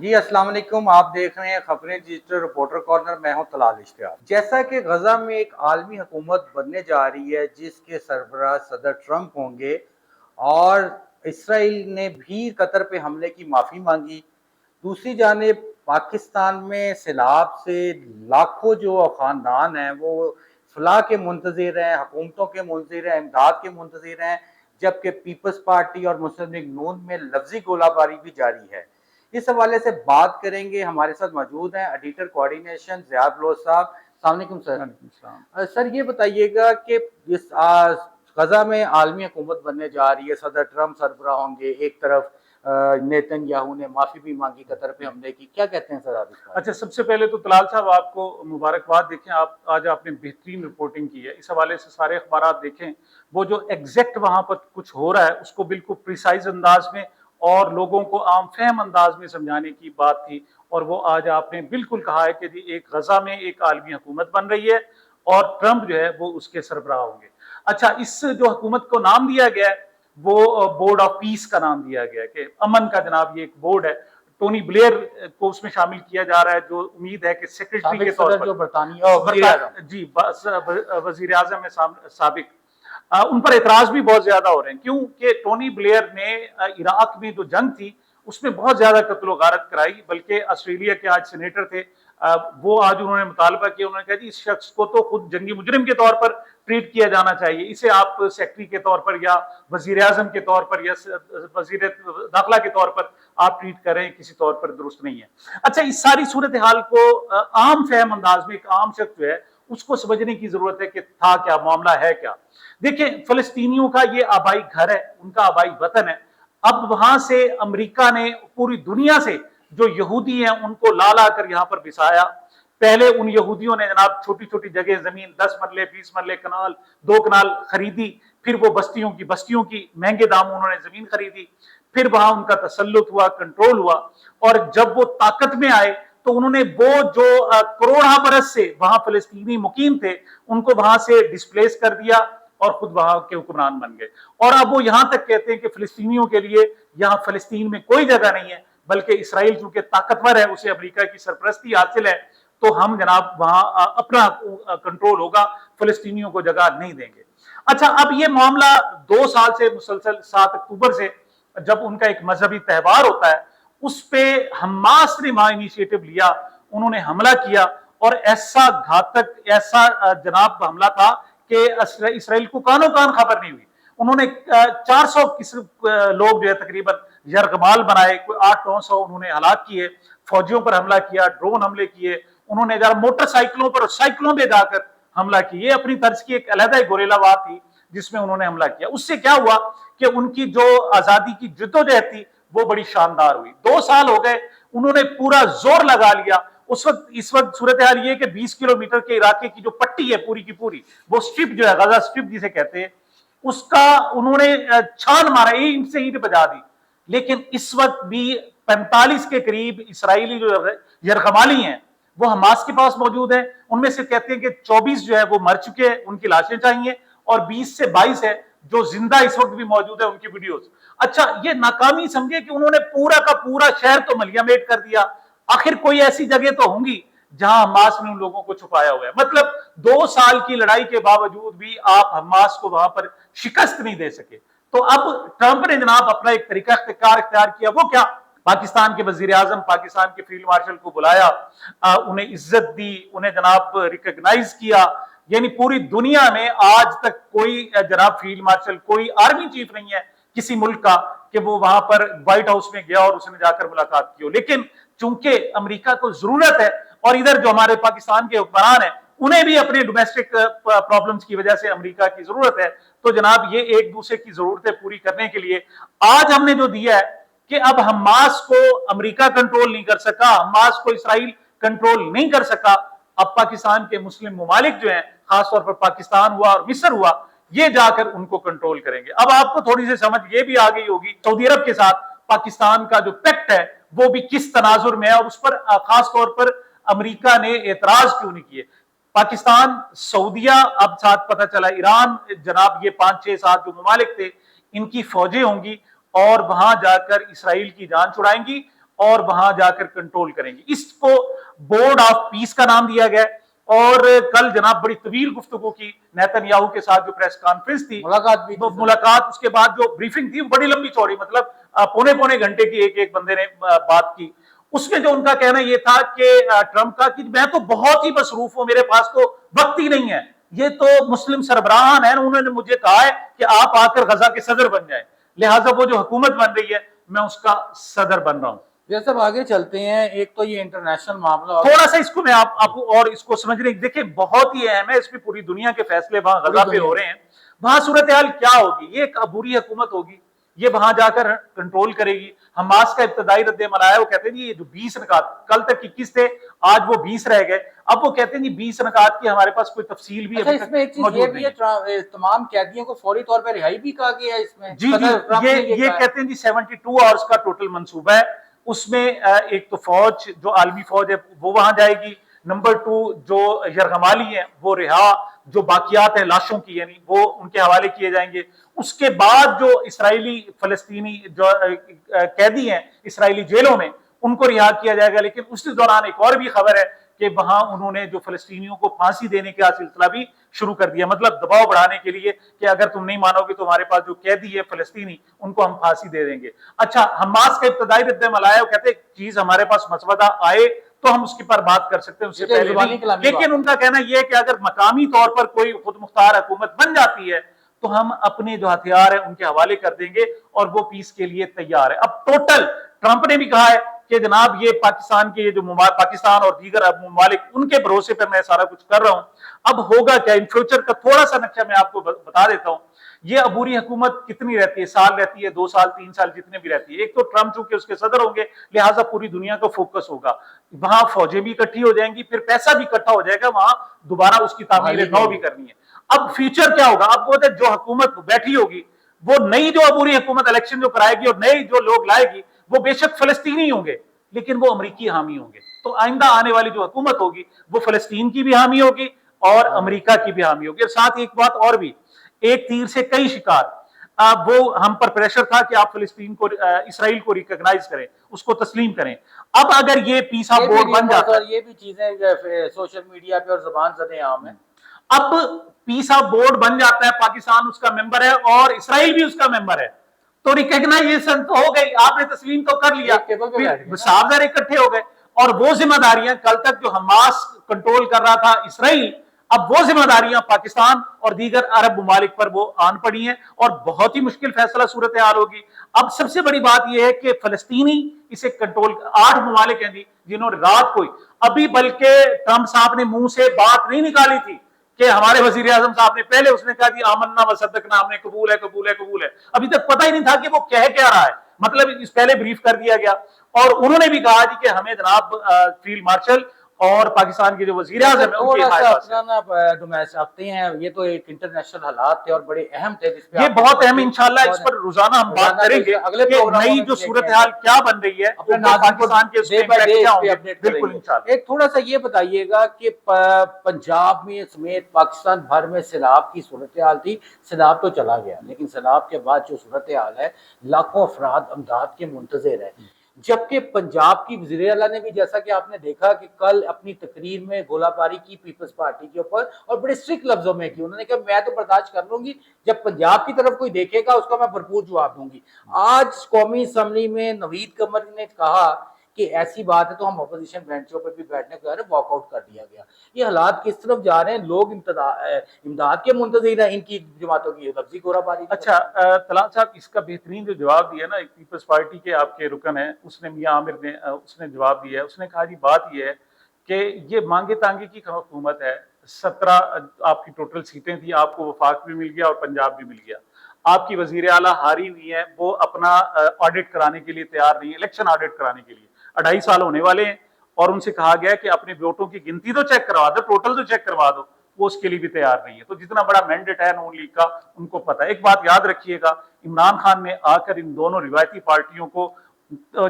جی السلام علیکم، آپ دیکھ رہے ہیں خبریں ڈیجیٹل رپورٹر کارنر، میں ہوں طلال اشتیاق۔ جیسا کہ غزہ میں ایک عالمی حکومت بننے جا رہی ہے جس کے سربراہ صدر ٹرمپ ہوں گے، اور اسرائیل نے بھی قطر پہ حملے کی معافی مانگی، دوسری جانب پاکستان میں سیلاب سے لاکھوں جو خاندان ہیں وہ فلاح کے منتظر ہیں، حکومتوں کے منتظر ہیں، امداد کے منتظر ہیں، جبکہ پیپلز پارٹی اور مسلم لیگ نون میں لفظی گولہ باری بھی جاری ہے۔ اس حوالے سے بات کریں گے، ہمارے ساتھ موجود ہیں ایڈیٹر کوارڈینیشن زیاد لوث صاحب۔ السلام علیکم سر۔ وعلیکم السلام۔ سر یہ بتائیے گا کہ اس غزہ میں عالمی حکومت بننے جا رہی ہے، صدر ٹرمپ سربراہ ہوں گے، ایک طرف نیتن یاہو نے معافی بھی مانگی قطر پہ حملے کی، کیا کہتے ہیں سر آپ اس بارے میں؟ اچھا، سب سے پہلے تو طلال صاحب آپ کو مبارکباد، دیکھیں آج آپ نے بہترین رپورٹنگ کی ہے، اس حوالے سے سارے اخبارات دیکھیں، وہ جو ایگزیکٹ وہاں پر کچھ ہو رہا ہے اس کو بالکل پریسائز انداز میں اور لوگوں کو عام فہم انداز میں سمجھانے کی بات تھی، اور وہ آج آپ نے بالکل کہا ہے کہ جی ایک غزہ میں ایک عالمی حکومت بن رہی ہے اور ٹرمپ جو ہے وہ اس کے سربراہ ہوں گے۔ اچھا، اس جو حکومت کو نام دیا گیا ہے وہ بورڈ آف پیس کا نام دیا گیا ہے، کہ امن کا جناب یہ ایک بورڈ ہے۔ ٹونی بلیئر کو اس میں شامل کیا جا رہا ہے، جو امید ہے کہ سیکرٹری کے طور پر، جو برطانیہ جی وزیر اعظم سابق، ان پر اعتراض بھی بہت زیادہ ہو رہے ہیں، کیونکہ ٹونی بلیئر نے عراق میں جو جنگ تھی اس میں بہت زیادہ قتل و غارت کرائی، بلکہ آسٹریلیا کے آج سینیٹر تھے، وہ آج انہوں نے مطالبہ کیا، انہوں نے کہا جی اس شخص کو تو خود جنگی مجرم کے طور پر ٹریٹ کیا جانا چاہیے، اسے آپ سیکرٹری کے طور پر یا وزیر اعظم کے طور پر یا وزیر داخلہ کے طور پر آپ ٹریٹ کریں، کسی طور پر درست نہیں ہے۔ اچھا، اس ساری صورتحال کو عام فہم انداز میں ایک عام شخص جو ہے اس کو سمجھنے کی ضرورت ہے کہ تھا کیا، معاملہ ہے کیا۔ دیکھیں، فلسطینیوں کا یہ آبائی گھر ہے، ان کا آبائی وطن ہے، اب وہاں سے امریکہ نے پوری دنیا سے جو یہودی ہیں ان کو لا کر یہاں پر بسایا۔ پہلے ان یہودیوں نے جناب چھوٹی چھوٹی جگہ زمین 10 مرلے 20 مرلے کنال 2 کنال خریدی، پھر وہ بستیوں کی مہنگے داموں انہوں نے زمین خریدی، پھر وہاں ان کا تسلط ہوا، کنٹرول ہوا، اور جب وہ طاقت میں آئے تو انہوں نے وہ جو کروڑہ برس سے وہاں فلسطینی مقیم تھے ان کو وہاں سے ڈسپلیس کر دیا اور خود وہاں کے حکمران بن گئے، اور اب وہ یہاں تک کہتے ہیں کہ فلسطینیوں کے لیے یہاں فلسطین میں کوئی جگہ نہیں ہے، بلکہ اسرائیل چونکہ طاقتور ہے، اسے امریکہ کی سرپرستی حاصل ہے، تو ہم جناب وہاں اپنا کنٹرول ہوگا، فلسطینیوں کو جگہ نہیں دیں گے۔ اچھا، اب یہ معاملہ 2 سال سے مسلسل 7 اکتوبر سے جب ان کا ایک مذہبی تہوار ہوتا ہے اس پہ حماس نے وہاں انیشیٹو لیا، انہوں نے حملہ کیا، اور ایسا گھاتک ایسا جناب حملہ تھا کہ اسرائیل کو کانوں کان خبر نہیں ہوئی۔ انہوں نے 400 لوگ جو ہے تقریباً یرغمال بنائے، کوئی 800-900 انہوں نے ہلاک کیے، فوجیوں پر حملہ کیا، ڈرون حملے کیے، انہوں نے موٹر سائیکلوں پر اور سائیکلوں پہ جا کر حملہ کیا، یہ اپنی طرز کی ایک علیحدہ گوریلا وار تھی جس میں انہوں نے حملہ کیا۔ اس سے کیا ہوا کہ ان کی جو آزادی کی جدوجہد تھی وہ بڑی شاندار ہوئی۔ 2 سال ہو گئے، انہوں نے پورا زور لگا لیا۔ اس وقت صورتحال یہ کہ 20 کلومیٹر کے علاقے کی جو پٹی ہے پوری کی پوری، وہ سٹرپ جو ہے، غزہ سٹرپ جسے کہتے ہیں، اس کا انہوں نے چھان مارا، اینٹ سے اینٹ بجا دی، لیکن اس وقت بھی 45 کے قریب اسرائیلی جو یرغمالی ہیں وہ حماس کے پاس موجود ہیں، ان میں سے کہتے ہیں کہ 24 جو ہے وہ مر چکے ہیں، ان کی لاشیں چاہیے، اور 20 سے 22 ہے جو زندہ اس وقت بھی موجود ہے، ان کی ویڈیوز۔ اچھا، یہ ناکامی سمجھے کہ انہوں نے پورا کا پورا شہر تو ملیا میٹ کر دیا، آخر کوئی ایسی جگہ تو ہوں گی جہاں حماس نے ان لوگوں کو چھپایا ہوا ہے۔ مطلب 2 سال کی لڑائی کے باوجود بھی آپ حماس کو وہاں پر شکست نہیں دے سکے۔ تو اب ٹرمپ نے جناب اپنا ایک طریقہ اختیار کیا، وہ کیا؟ پاکستان کے وزیر اعظم، پاکستان کے فیلڈ مارشل کو بلایا، انہیں عزت دی، انہیں جناب ریکگنائز کیا، یعنی پوری دنیا میں آج تک کوئی جناب فیلڈ مارشل، کوئی آرمی چیف نہیں ہے کسی ملک کا کہ وہ وہاں پر وائٹ ہاؤس میں گیا اور اس نے جا کر ملاقات کی ہو۔ لیکن چونکہ امریکہ کو ضرورت ہے، اور ادھر جو ہمارے پاکستان کے حکمران ہیں انہیں بھی اپنے ڈومیسٹک پرابلمز کی وجہ سے امریکہ کی ضرورت ہے، تو جناب یہ ایک دوسرے کی ضرورتیں پوری کرنے کے لیے آج ہم نے جو دیا ہے کہ اب حماس کو امریکہ کنٹرول نہیں کر سکا، حماس کو اسرائیل کنٹرول نہیں کر سکا، اب پاکستان کے مسلم ممالک جو ہیں، خاص طور پر پاکستان ہوا اور مصر ہوا، یہ جا کر ان کو کنٹرول کریں گے۔ اب آپ کو تھوڑی سی سمجھ یہ بھی آ گئی ہوگی سعودی عرب کے ساتھ پاکستان کا جو پیکٹ ہے وہ بھی کس تناظر میں ہے، اور اس پر خاص طور پر امریکہ نے اعتراض کیوں نہیں کیے۔ پاکستان، سعودیہ، اب ساتھ پتہ چلا ایران، جناب یہ 5-6-7 جو ممالک تھے ان کی فوجیں ہوں گی اور وہاں جا کر اسرائیل کی جان چھڑائیں گی، اور وہاں جا کر کنٹرول کریں گے. اس کو بورڈ آف پیس کا نام دیا گیا. اور کل جناب بڑی طویل گفتگو کی نیتن یاہو کے ساتھ جو پریس کانفرنس تھی, ملاقات, اس کے بعد جو بریفنگ تھی وہ بڑی لمبی چوڑی, مطلب پونے گھنٹے کی ایک بندے نے بات کی. اس میں جو ان کا کہنا یہ تھا کہ ٹرمپ کا کہ میں تو بہت ہی مصروف ہوں, میرے پاس تو وقت ہی نہیں ہے. یہ تو مسلم سربراہان ہیں, انہوں نے مجھے کہا ہے کہ آپ آ کر غزہ کے صدر بن جائیں, لہٰذا وہ جو حکومت بن رہی ہے میں اس کا صدر بن رہا ہوں. جیسے آگے چلتے ہیں, ایک تو یہ انٹرنیشنل معاملہ, تھوڑا سا اس کو میں آپ کو اور اس کو سمجھنے, دیکھیں بہت ہی اہم ہے, اس میں پوری دنیا کے فیصلے وہاں غزہ پہ ہو رہے ہیں. وہاں صورتحال کیا ہوگی, یہ ایک عبوری حکومت ہوگی, یہ وہاں جا کر کنٹرول کرے گی. حماس کا ابتدائی رد عمل آیا, وہ کہتے ہیں جی یہ جو 20 نکات, کل تک 21 تھے, آج وہ 20 رہ گئے. اب وہ کہتے ہیں جی 20 نکات کی ہمارے پاس کوئی تفصیل بھی اس میں ایک چیز یہ بھی ہے, تمام قیدیوں کو فوری طور پہ رہائی بھی کہا گیا ہے اس میں. جی یہ کہتے ہیں جی 72 آورز کا ٹوٹل منصوبہ ہے. اس میں ایک تو فوج, جو عالمی فوج ہے وہ وہاں جائے گی. نمبر 2 جو یرغمالی ہیں وہ رہا, جو باقیات ہیں لاشوں کی یعنی وہ ان کے حوالے کیے جائیں گے. اس کے بعد جو اسرائیلی فلسطینی جو قیدی ہیں اسرائیلی جیلوں میں, ان کو رہا کیا جائے گا. لیکن اس دوران ایک اور بھی خبر ہے کہ وہاں انہوں نے جو فلسطینیوں کو پھانسی دینے کا سلسلہ بھی شروع کر دیا, مطلب دباؤ بڑھانے کے لیے کہ اگر تم نہیں مانو گے تو ہمارے پاس جو قیدی ہے فلسطینی ان کو ہم پھانسی دے دیں گے. اچھا, حماس کا ابتدائی رد عمل آیا, وہ کہتے ہیں چیز ہمارے پاس مسودہ آئے تو ہم اس کے پر بات کر سکتے ہیں, اس سے پہلے نہیں. لیکن ان کا کہنا یہ ہے کہ اگر مقامی طور پر کوئی خود مختار حکومت بن جاتی ہے تو ہم اپنے جو ہتھیار ہیں ان کے حوالے کر دیں گے اور وہ پیس کے لیے تیار ہے. اب ٹوٹل ٹرمپ نے بھی کہا ہے کہ جناب یہ پاکستان کے جو پاکستان اور دیگر ممالک ان کے بھروسے پر میں سارا کچھ کر رہا ہوں. اب ہوگا کیا, ان فیوچر کا تھوڑا سا نقشہ میں آپ کو بتا دیتا ہوں. یہ عبوری حکومت کتنی رہتی ہے, سال رہتی ہے, 2 سال 3 سال, جتنے بھی رہتی ہے. ایک تو ٹرمپ چونکہ اس کے صدر ہوں گے لہٰذا پوری دنیا کا فوکس ہوگا, وہاں فوجیں بھی اکٹھی ہو جائیں گی, پھر پیسہ بھی اکٹھا ہو جائے گا, وہاں دوبارہ اس کی تعمیر نو بھی کرنی ہے. اب فیوچر کیا ہوگا, اب وہ جو حکومت بیٹھی ہوگی وہ نئی جو عبوری حکومت الیکشن جو کرائے گی اور نئی جو لوگ لائے گی وہ بے شک فلسطینی ہوں گے لیکن وہ امریکی حامی ہوں گے. تو آئندہ آنے والی جو حکومت ہوگی وہ فلسطین کی بھی حامی ہوگی اور امریکہ کی بھی حامی ہوگی. اور ساتھ ایک بات اور بھی, ایک تیر سے کئی شکار, وہ ہم پر پریشر تھا کہ آپ فلسطین کو, اسرائیل کو ریکگنائز کریں, اس کو تسلیم کریں. اب اگر یہ پیس آف بورڈ بن جاتا ہے, یہ بھی چیزیں سوشل میڈیا پہ اور زبان زدیں عام ہیں. اب پیس آف بورڈ بن جاتا ہے, پاکستان اس کا ممبر ہے اور اسرائیل بھی اس کا ممبر ہے, تو ریکگنائزیشن تو ہو گئی, آپ نے تسلیم تو کر لیا, صاحب اکٹھے ہو گئے. اور وہ ذمہ داریاں کل تک جو حماس کنٹرول کر رہا تھا اسرائیل, اب وہ ذمہ داریاں پاکستان اور دیگر عرب ممالک پر وہ آن پڑی ہیں اور بہت ہی مشکل فیصلہ صورتحال ہوگی. اب سب سے بڑی بات یہ ہے کہ فلسطینی اسے کنٹرول, 8 ممالک ہیں جنہوں نے رات کو ابھی, بلکہ ٹرمپ صاحب نے منہ سے بات نہیں نکالی تھی کہ ہمارے وزیر اعظم صاحب نے پہلے اس نے کہا جی آمنا و صدقنا, ہم نے قبول ہے قبول ہے قبول ہے, ابھی تک پتہ ہی نہیں تھا کہ وہ کہہ کیا رہا ہے, مطلب اس پہلے بریف کر دیا گیا. اور انہوں نے بھی کہا جی کہ ہمیں جناب فیلڈ مارشل اور پاکستان کے جو وزیر اعظم آتے ہیں, یہ تو ایک انٹرنیشنل حالات تھے اور بڑے اہم تھے, یہ بہت اہم, انشاءاللہ اس پر روزانہ ہم بات کریں گے کہ نئی جو صورتحال کیا بن رہی ہے پاکستان کے, بالکل انشاءاللہ. ایک تھوڑا سا یہ بتائیے گا کہ پنجاب میں سمیت پاکستان بھر میں سیلاب کی صورتحال تھی, سیلاب تو چلا گیا لیکن سیلاب کے بعد جو صورتحال ہے لاکھوں افراد امداد کے منتظر ہیں, جبکہ پنجاب کی وزیر اعلیٰ نے بھی, جیسا کہ آپ نے دیکھا کہ کل اپنی تقریر میں گولہ باری کی پیپلز پارٹی کے اوپر اور بڑے سٹرکٹ لفظوں میں کی, انہوں نے کہا میں تو برداشت کر لوں گی, جب پنجاب کی طرف کوئی دیکھے گا اس کا میں بھرپور جواب دوں گی. آج قومی اسمبلی میں نوید قمر نے کہا کہ ایسی بات ہے تو ہم اپوزیشن بینچوں پہ بھی بیٹھنے کو جا رہے ہیں, واک آؤٹ کر دیا گیا. یہ حالات کس طرف جا رہے ہیں, لوگ امداد کے منتظر ہیں ان کی جماعتوں کی لفظی گولہ باری. اچھا طلال صاحب, اس کا بہترین جو جواب دیا نا ایک پیپلز پارٹی کے آپ کے رکن ہیں, اس نے میاں عامر نے, اس نے جواب دیا ہے. اس نے کہا جی بات یہ ہے کہ یہ مانگے تانگے کی حکومت ہے, 17 آپ کی ٹوٹل سیٹیں تھی, آپ کو وفاق بھی مل گیا اور پنجاب بھی مل گیا. آپ کی وزیر اعلیٰ ہاری ہوئی ہے, وہ اپنا آڈٹ کرانے کے لیے تیار نہیں ہے, الیکشن آڈٹ کرانے کے لیے 2.5 سال ہونے والے ہیں, اور ان سے کہا گیا کہ اپنے ووٹوں کی گنتی تو چیک کروا دو, ٹوٹل تو چیک کروا دو, وہ اس کے لیے بھی تیار نہیں ہے. تو جتنا بڑا مینڈیٹ ہے نون لیگ کا ان کو پتہ ہے. ایک بات یاد رکھیے گا, عمران خان نے آ کر ان دونوں روایتی پارٹیوں کو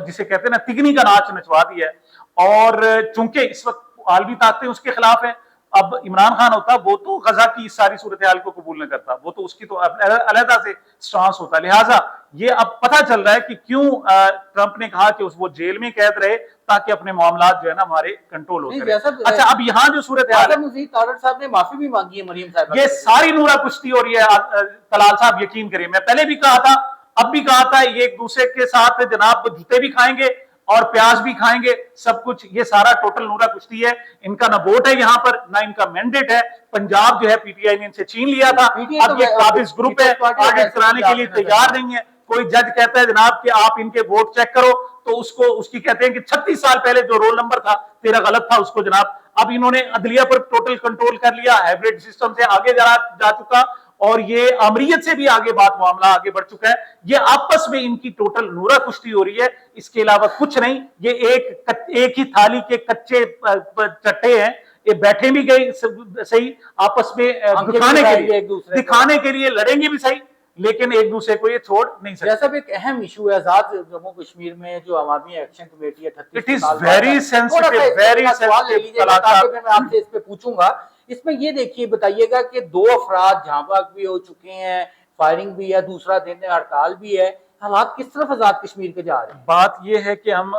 جسے کہتے ہیں نا تگنی کا ناچ نچوا دیا ہے, اور چونکہ اس وقت عالمی طاقتیں اس کے خلاف ہیں اب عمران خان ہوتا وہ تو غزہ کی اس ساری صورتحال کو قبول نہ کرتا, وہ تو اس کی تو علیحدہ سے سٹانس ہوتا. لہٰذا یہ اب پتہ چل رہا ہے کہ کیوں ٹرمپ نے کہا کہ وہ جیل میں قید رہے تاکہ اپنے معاملات جو ہے نا ہمارے کنٹرول ہوتے رہے. اچھا اب یہاں جو صورتحال مزید تارڑ صاحب نے معافی بھی مانگی ہے مریم صاحب, یہ ساری نورا کشتی ہو رہی ہے طلال صاحب, یقین کریے میں پہلے بھی کہا تھا اب بھی کہا تھا یہ ایک دوسرے کے ساتھ جناب جوتے بھی کھائیں گے اور پیاز بھی کھائیں گے, سب کچھ یہ سارا ٹوٹل نورا کشتی ہے. ان کا نہ ووٹ ہے یہاں پر نہ ان کا مینڈیٹ ہے. پنجاب جو ہے پی ٹی آئی نے ان سے چھین لیا تھا, اب یہ قابض گروپ ہے, آڈٹ کرانے کے لیے تیار نہیں ہے. کوئی جج کہتا ہے جناب کہ آپ ان کے ووٹ چیک کرو تو اس کی کہتے ہیں کہ 36 سال پہلے جو رول نمبر تھا تیرا غلط تھا, اس کو جناب اب انہوں نے عدلیہ پر ٹوٹل کنٹرول کر لیا, ہائبرڈ سسٹم سے آگے جا چکا اور یہ آمریت سے بھی آگے بات معاملہ آگے بڑھ چکا ہے. یہ آپس میں ان کی ٹوٹل نورا کشتی ہو رہی ہے, اس کے علاوہ کچھ نہیں. یہ ایک ہی تھالی کے کچے چٹے ہیں, یہ بیٹھے بھی گئے صحیح آپس میں دکھانے کے لیے لڑیں گے بھی صحیح, لیکن ایک دوسرے کو یہ چھوڑ نہیں سکتے. جیسا بھی ایک اہم ایشو ہے آزاد جموں کشمیر میں جو عوامی ایکشن کمیٹی ہے, it is very sensitive, very sensitive. میں آپ سے اس پہ پوچھوں گا, اس میں یہ دیکھیے بتائیے گا کہ 2 افراد جہاں بھاگ بھی ہو چکے ہیں, فائرنگ بھی ہے, دوسرا دن ہڑتال بھی ہے, حالات کس طرف آزاد کشمیر کے جا رہے ہیں؟ بات یہ ہے کہ ہم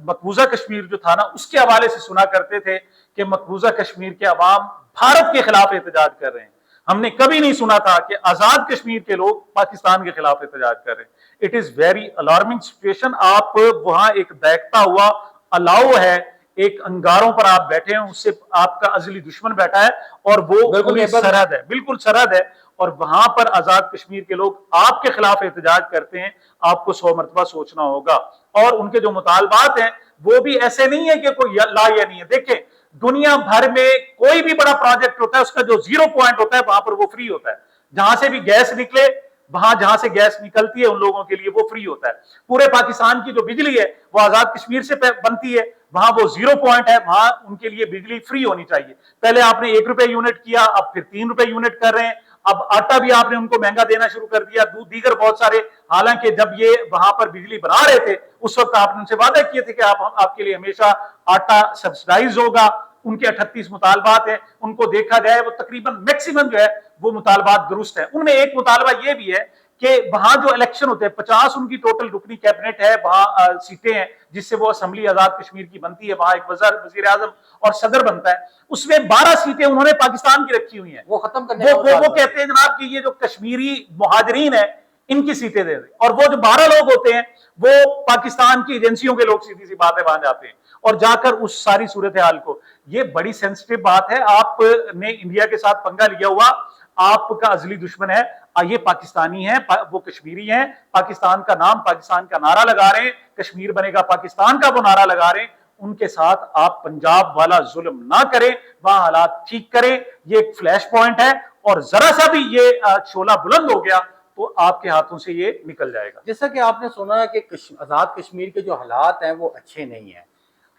مقبوضہ کشمیر جو تھا نا اس کے حوالے سے سنا کرتے تھے کہ مقبوضہ کشمیر کے عوام بھارت کے خلاف احتجاج کر رہے ہیں. ہم نے کبھی نہیں سنا تھا کہ آزاد کشمیر کے لوگ پاکستان کے خلاف احتجاج کر رہے ہیں. It is very alarming situation. آپ وہاں ایک دیکھتا ہوا الاؤ ہے, ایک انگاروں پر آپ بیٹھے ہیں, اس سے آپ کا ازلی دشمن بیٹھا ہے اور وہ پوری سرحد ہے, بالکل سرحد ہے, اور وہاں پر آزاد کشمیر کے لوگ آپ کے خلاف احتجاج کرتے ہیں. آپ کو 100 مرتبہ سوچنا ہوگا. اور ان کے جو مطالبات ہیں وہ بھی ایسے نہیں ہے کہ کوئی لا یا نہیں ہے. دیکھیں دنیا بھر میں کوئی بھی بڑا پروجیکٹ ہوتا ہے اس کا جو 0 پوائنٹ ہوتا ہے وہاں پر وہ فری ہوتا ہے. جہاں سے بھی گیس نکلے وہاں جہاں سے گیس نکلتی ہے ان لوگوں کے لیے وہ فری ہوتا ہے. پورے پاکستان کی جو بجلی ہے وہ آزاد کشمیر سے بنتی ہے, وہاں وہ 0 پوائنٹ ہے, وہاں ان کے لیے بجلی فری ہونی چاہیے. پہلے آپ نے 1 روپے یونٹ کیا, اب پھر 3 روپے یونٹ کر رہے ہیں. اب آٹا بھی آپ نے ان کو مہنگا دینا شروع کر دیا, دیگر بہت سارے. حالانکہ جب یہ وہاں پر بجلی بنا رہے تھے اس وقت آپ نے ان سے وعدہ کیے تھے کہ آپ کے لیے ہمیشہ آٹا سبسڈائز ہوگا. ان کے 38 مطالبات ہیں, ان کو دیکھا جائے وہ تقریباً میکسیمم جو ہے وہ مطالبات درست ہیں. ان میں ایک مطالبہ یہ بھی ہے کہ وہاں جو الیکشن ہوتے ہیں 50 ان کی ٹوٹل رکنی کیبنٹ ہے, وہاں سیٹیں ہیں جس سے وہ اسمبلی آزاد کشمیر کی بنتی ہے, وہاں ایک وزیر اعظم اور صدر بنتا ہے. اس میں 12 سیٹیں انہوں نے پاکستان کی رکھی ہوئی ہیں. وہ ختم کرنے وہ کہتے ہیں جناب کہ یہ جو کشمیری مہاجرین ہیں ان کی سیٹیں دے دیں, اور وہ جو 12 لوگ ہوتے ہیں وہ پاکستان کی ایجنسیوں کے لوگ سیدھی سی باتیں وہاں جاتے ہیں اور جا کر اس ساری صورتحال کو. یہ بڑی سینسٹیو بات ہے. آپ نے انڈیا کے ساتھ پنگا لیا ہوا, آپ کا ازلی دشمن ہے, یہ پاکستانی ہیں, وہ کشمیری ہیں, پاکستان کا نام پاکستان کا نعرہ لگا رہے ہیں, کشمیر بنے گا پاکستان کا وہ نعرہ لگا رہے ہیں. ان کے ساتھ آپ پنجاب والا ظلم نہ کریں, وہاں حالات ٹھیک کریں. یہ ایک فلیش پوائنٹ ہے اور ذرا سا بھی یہ شعلہ بلند ہو گیا تو آپ کے ہاتھوں سے یہ نکل جائے گا. جیسا کہ آپ نے سنا ہے کہ آزاد کشمیر کے جو حالات ہیں وہ اچھے نہیں ہیں.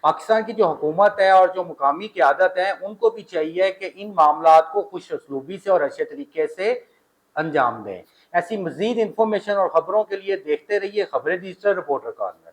پاکستان کی جو حکومت ہے اور جو مقامی قیادت ہے ان کو بھی چاہیے کہ ان معاملات کو خوش اسلوبی سے اور اچھے طریقے سے انجام دیں. ایسی مزید انفارمیشن اور خبروں کے لیے دیکھتے رہیے خبریں ڈیجیٹل رپورٹر کارنر.